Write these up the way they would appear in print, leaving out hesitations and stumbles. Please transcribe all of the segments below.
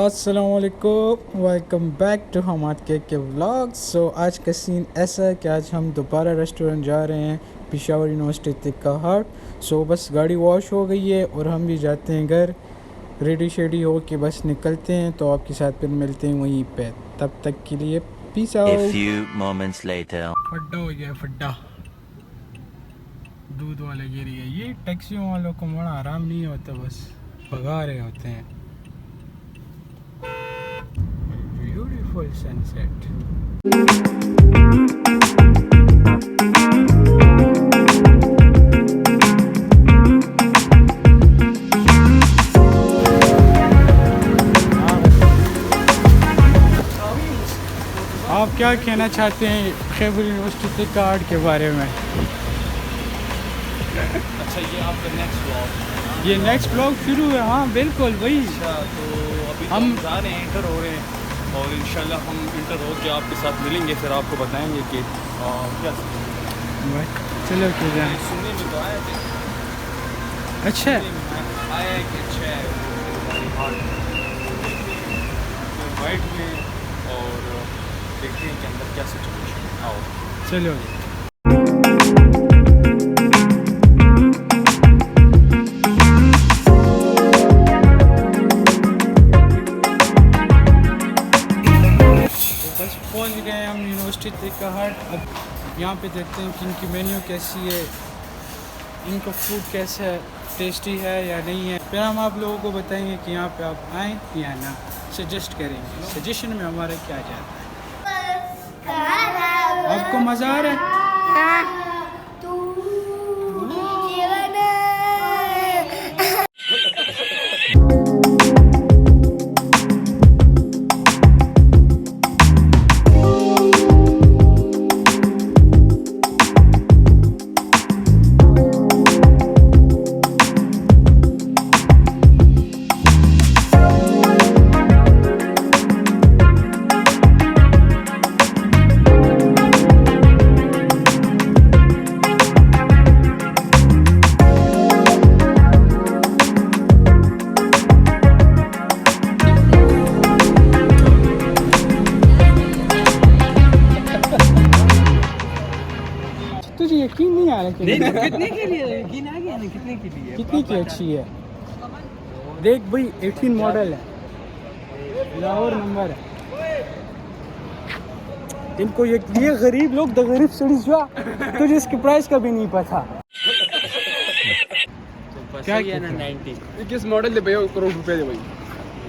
अस्सलामुअलैकुम, welcome back to Hammad के vlog. सो आज का सीन ऐसा है कि आज हम दोबारा रेस्टोरेंट जा रहे हैं, पेशावर यूनिवर्सिटी तिक्का हाट। सो बस गाड़ी वॉश हो गई है और हम भी जाते हैं घर, रेडी शेडी हो के बस निकलते हैं। तो आपके साथ फिर मिलते हैं वहीं पे, तब तक के लिए पीस आउट। फड्डा हो गया, फड्डा दूध वाले गिर गए। ये टैक्सियों वालों को बड़ा आराम नहीं होता, बस भगा रहे होते हैं। Beautiful sunset. आप क्या कहना चाहते हैं खैबर यूनिवर्सिटी कार्ड के बारे में? अच्छा, ये आपका नेक्स्ट ब्लॉग? ये नेक्स्ट ब्लॉग शुरू है। हाँ बिल्कुल वही। अच्छा, तो अभी हम जा रहे हैं, इंटर हो रहे हैं और इंशाल्लाह हम इंटर हो के आपके साथ मिलेंगे, फिर आपको बताएंगे कि क्या चलो क्यों जाए। सुनने में तो आया थे, अच्छा आया है कि अच्छा है वाइट में, और देखते हैं कि अंदर क्या सिचुएशन है। आओ चलो। पहुंच गए हम यूनिवर्सिटी तिक्का हाट। अब यहाँ पे देखते हैं कि इनकी मेन्यू कैसी है, इनका फूड कैसा है, टेस्टी है या नहीं है। फिर हम आप लोगों को बताएंगे कि यहाँ पे आप आएँ या ना, सजेस्ट करेंगे। सजेशन में हमारा क्या जाता है। आपको मज़ा आ रहा है? तुझे यकीन नहीं आ रहा कि नहीं, तो कितने के लिए यकीन आ गया ना? कितने के लिए? कितनी की अच्छी है? देख भाई 18 मॉडल है, लाहौर नंबर है। इनको ये गरीब लोग द गरीब स्टडीज हुआ, तुझे इसके प्राइस का भी नहीं पता। क्या किया ना 90 किस मॉडल दे भाई? करोड़ रुपए दे भाई,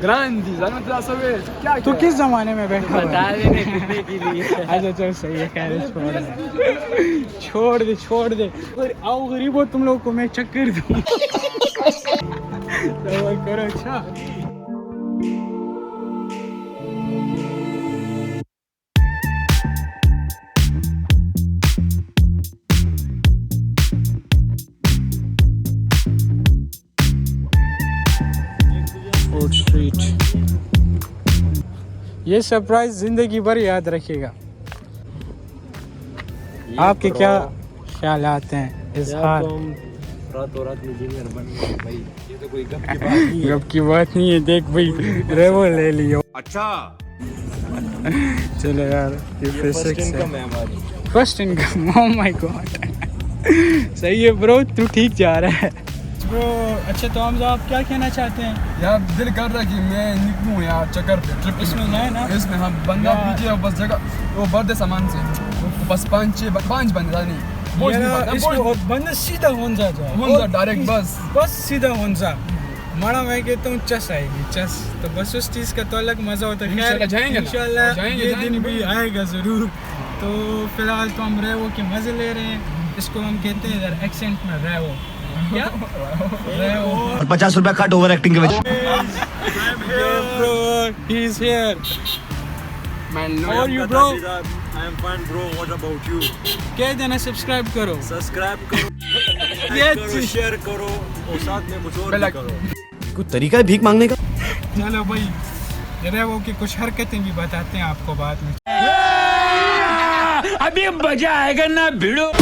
ग्रांडी जाना तेरा सब है क्या? तो किस जमाने में बैठा बता देने कितने के लिए। अच्छा चल सही है, खैर छोड़ दे। आओ गरीबो, तुम लोग को मैं चक्कर दूं। करो। अच्छा फूड स्ट्रीट, ये सरप्राइज जिंदगी भर याद रखिएगा। आपके क्या ख्यालात हैं इस हाल? रातों रात इंजीनियर बन गए भाई, ये तो कोई गप की बात नहीं है। गप की बात नहीं है। देख भाई रेवो ले लियो। अच्छा चलो यार, ये फर्स्ट इनकम है हमारी, first income. Oh my God, सही है ब्रो, तू ठीक जा रहा है ब्रो। अच्छा तो हम आप क्या कहना चाहते हैं? यार दिल कर रहा है कि मैं निकलूं यार चक्कर पे, ट्रिप इसमें जाए ना। इसमें हम बंदा पीछे और बस जगह वो भर दे सामान से, बस पाँच बंदा नहीं बंदा सीधा होंजा डायरेक्ट बस सीधा होंजा माड़ा। मैं कहता हूँ चस आएगी, चस। तो बस उस चीज़ का तो अलग मज़ा होता है। इंशाल्लाह जाएंगे, इंशाल्लाह ये दिन भी आएगा ज़रूर। तो फिलहाल तो हम रेवो के मज़े ले रहे हैं। इसको हम कहते हैं इधर एक्सेंट में रेवो। क्या? और 50 रुपया कट ओवर एक्टिंग के वजह। He is here. How are you, bro? I am fine, bro. What about you? कह देना सब्सक्राइब करो। सब्सक्राइब करो, ये करो, शेयर करो और साथ में कुछ और भी करो। कोई तरीका है भीख मांगने का? चलो भाई, रेवो की कुछ हरकतें भी बताते हैं आपको बाद में। अभी मजा आएगा ना भिड़ो।